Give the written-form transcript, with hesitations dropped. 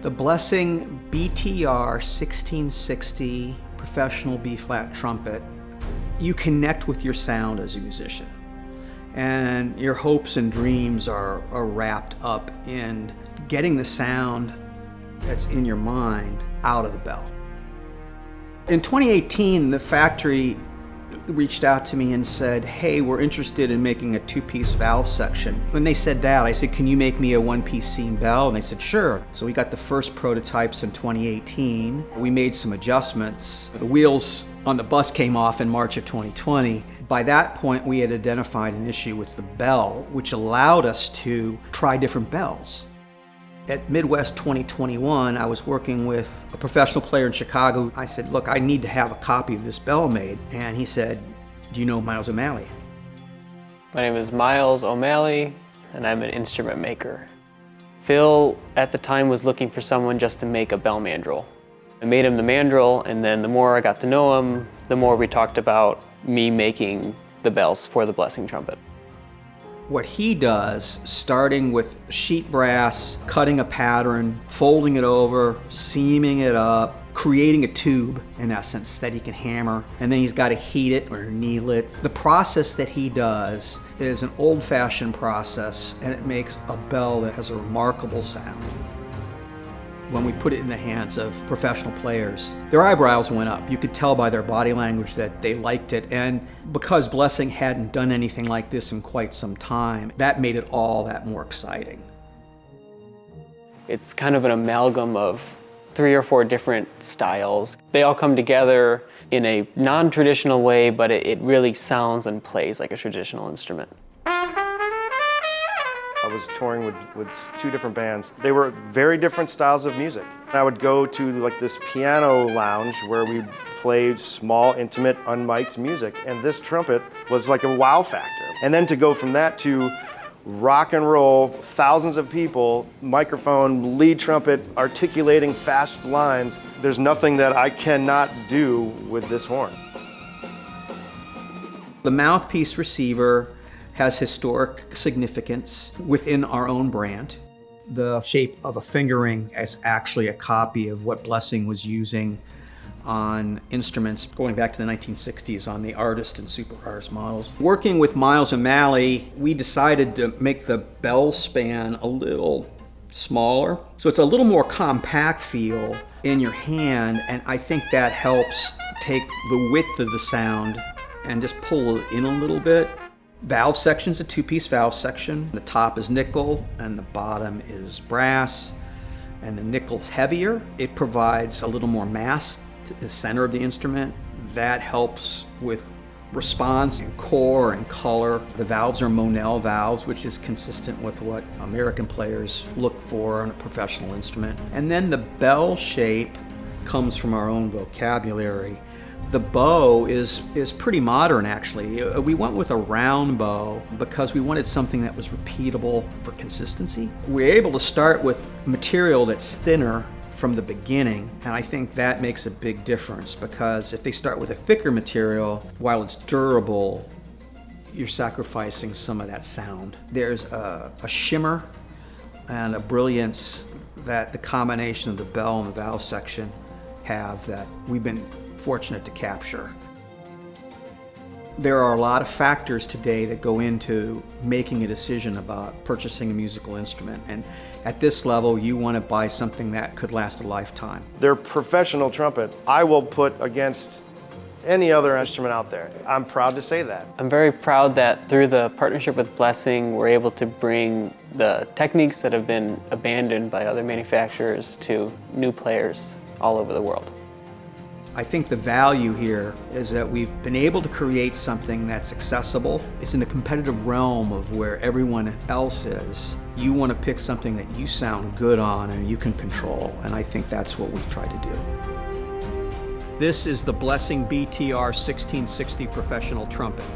The Blessing BTR-1660 professional B-flat trumpet, you connect with your sound as a musician. And your hopes and dreams are wrapped up in getting the sound that's in your mind out of the bell. In 2018, the factory reached out to me and said, hey, we're interested in making a two-piece valve section. When they said that, I said, can you make me a one-piece seam bell? And they said, sure. So we got the first prototypes in 2018. We made some adjustments. The wheels on the bus came off in March of 2020. By that point, we had identified an issue with the bell, which allowed us to try different bells. At Midwest 2021, I was working with a professional player in Chicago. I said, look, I need to have a copy of this bell made. And he said, do you know Miles O'Malley? My name is Miles O'Malley, and I'm an instrument maker. Phil, at the time, was looking for someone just to make a bell mandrel. I made him the mandrel, and then the more I got to know him, the more we talked about me making the bells for the Blessing trumpet. What he does, starting with sheet brass, cutting a pattern, folding it over, seaming it up, creating a tube, in essence, that he can hammer, and then he's got to heat it or anneal it. The process that he does is an old-fashioned process, and it makes a bell that has a remarkable sound. When we put it in the hands of professional players, their eyebrows went up. You could tell by their body language that they liked it. And because Blessing hadn't done anything like this in quite some time, that made it all that more exciting. It's kind of an amalgam of 3 or 4 different styles. They all come together in a non-traditional way, but it really sounds and plays like a traditional instrument. I was touring with 2 different bands. They were very different styles of music. I would go to like this piano lounge where we played small, intimate, unmiked music, and this trumpet was like a wow factor. And then to go from that to rock and roll, thousands of people, microphone, lead trumpet, articulating fast lines, there's nothing that I cannot do with this horn. The mouthpiece receiver has historic significance within our own brand. The shape of a finger ring is actually a copy of what Blessing was using on instruments going back to the 1960s on the Artist and Super Artist models. Working with Miles O'Malley, we decided to make the bell span a little smaller. So it's a little more compact feel in your hand, and I think that helps take the width of the sound and just pull it in a little bit. Valve section's a 2-piece valve section. The top is nickel and the bottom is brass, and the nickel's heavier. It provides a little more mass to the center of the instrument. That helps with response and core and color. The valves are Monell valves, which is consistent with what American players look for on a professional instrument. And then the bell shape comes from our own vocabulary. The bow is pretty modern, actually. We went with a round bow because we wanted something that was repeatable for consistency. We're able to start with material that's thinner from the beginning, and I think that makes a big difference, because if they start with a thicker material, while it's durable, you're sacrificing some of that sound. There's a shimmer and a brilliance that the combination of the bell and the valve section have that we've been fortunate to capture. There are a lot of factors today that go into making a decision about purchasing a musical instrument, and at this level you want to buy something that could last a lifetime. Their professional trumpet I will put against any other instrument out there. I'm proud to say that. I'm very proud that through the partnership with Blessing, we're able to bring the techniques that have been abandoned by other manufacturers to new players all over the world. I think the value here is that we've been able to create something that's accessible. It's in the competitive realm of where everyone else is. You want to pick something that you sound good on and you can control, and I think that's what we've tried to do. This is the Blessing BTR-1660 professional trumpet.